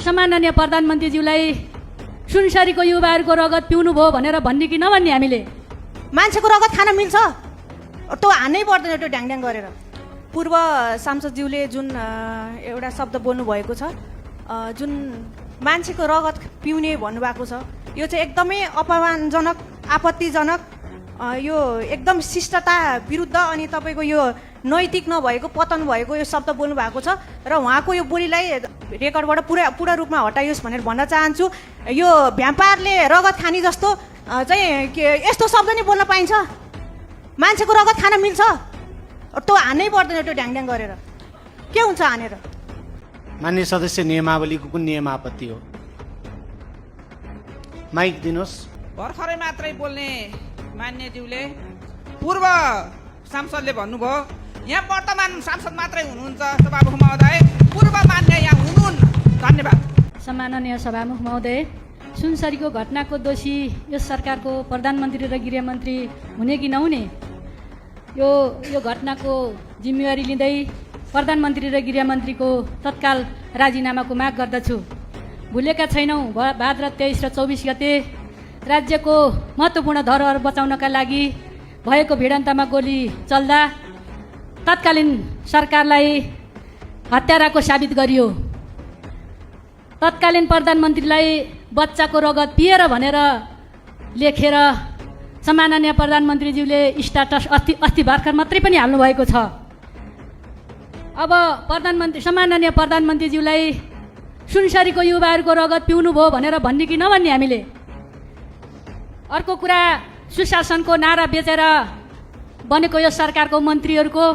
सम्माननीय प्रधानमन्त्रीज्यूलाई सुनसरीको युवाहरूको रगत पिउनु भयो भनेर भन्ने कि नभन्ने हामीले? मान्छेको रगत खान मिल्छ? त्यो हानै पर्दैन त्यो ढ्याङढ्याङ गरेर। पूर्व सांसदज्यूले जुन एउटा शब्द बोल्नु भएको छ, जुन मान्छेको रगत पिउने भन्नुभएको छ, यो चाहिँ एकदमै अपमानजनक, आपत्तिजनक, यो एकदम शिष्टता विरुद्ध अनि तपाईँको यो नैतिक नभएको, पतन भएको यो शब्द बोल्नु भएको छ र उहाँको यो बोलीलाई रेकर्डबाट पुरा रूपमा हटाइयोस् भनेर भन्न चाहन्छु। यो भ्याम्पायरले रगत खाने जस्तो चाहिँ यस्तो शब्द नै बोल्न पाइन्छ? मान्छेको रगत खान मिल्छ? त्यो हानै पर्दैन त्यो ढ्याङढ्याङ गरेर। के हुन्छ हानेर? मान्य सदस्य, नियमावलीको कुन नियम आपत्ति हो? माइक दिनुहोस्। भर्खरै मात्रै बोल्ने मान्यज्यूले पूर्व सांसदले भन्नुभयो यहाँ वर्तमान सांसद मात्रै हुनुहुन्छ सभामुख महोदय, पूर्व मान्य यहाँ हुनुहुन्न। धन्यवाद। सम्माननीय सभामुख महोदय, सुनसरीको घटनाको दोषी यस सरकारको प्रधानमन्त्री र गृहमन्त्री हुने कि नहुने, यो घटनाको जिम्मेवारी लिँदै प्रधानमन्त्री र गृहमन्त्रीको तत्काल राजीनामाको माग गर्दछु। भुलेका छैनौँ, भाद्र 23 र 24 गते राज्यको महत्त्वपूर्ण धरोहर बचाउनका लागि भएको भिडन्तमा गोली चल्दा तत्कालीन सरकारलाई हत्याराको साबित गरियो। तत्कालीन प्रधानमन्त्रीलाई बच्चाको रगत पिएर भनेर लेखेर सम्माननीय प्रधानमन्त्रीज्यूले स्ट्याटस अस्ति भर्खर मात्रै पनि हाल्नुभएको छ। अब सम्माननीय प्रधानमन्त्रीज्यूलाई सुनसरीको युवाहरूको रगत पिउनु भयो भनेर भन्ने कि नभन्ने हामीले? अर्को कुरा, सुशासनको नारा बेचेर बनेको यो सरकारको मन्त्रीहरूको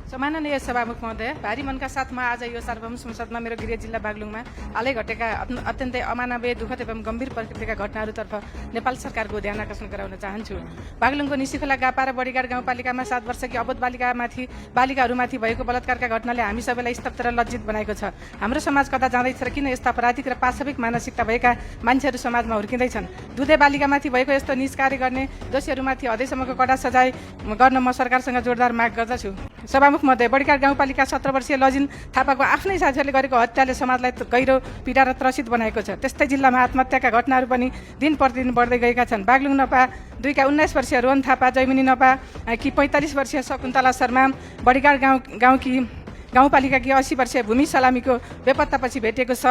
सम्माननीय सभामुख महोदय, भारी मनका साथ म आज यो सार्वभौम संसदमा मेरो गृह जिल्ला बागलुङमा हालै घटेका अत्यन्तै अमानवीय, दुःखद एवं गम्भीर प्रकृतिका घटनाहरूतर्फ नेपाल सरकारको ध्यान आकर्षण गराउन चाहन्छु। बागलुङको निसीखोला गापा र बडीगाड गाउँपालिकामा 7 वर्षकी अबोध बालिकाहरूमाथि भएको बलात्कारका घटनाले हामी सबैलाई स्तब्ध र लज्जित बनाएको छ। हाम्रो समाज कता जाँदैछ र किन यस्ता अपराधिक र पाशविक मानसिकता भएका मान्छेहरू समाजमा हुर्किँदैछन्? दुधे बालिकामाथि भएको यस्तो निज कार्य गर्ने दोषीहरूमाथि अझैसम्मको कडा सजाय गर्न म सरकारसँग जोरदार माग गर्दछु। सभामुख महोदय, बडीगाड गाउँपालिका 17 वर्षीय लजिन थापाको आफ्नै साथीहरूले गरेको हत्याले समाजलाई गहिरो पीडा र त्रसित बनाएको छ। त्यस्तै जिल्लामा आत्महत्याका घटनाहरू पनि दिन प्रतिदिन बढ्दै गएका छन्। बागलुङ नपा 2 का 19 वर्षीय रोहन थापा, जैमिनी नपा कि 45 वर्षीय शकुन्तला शर्मा, बडीगाड गाउँपालिकाकी 80 वर्षीय भूमि सलामीको बेपत्तापछि भेटिएको छ।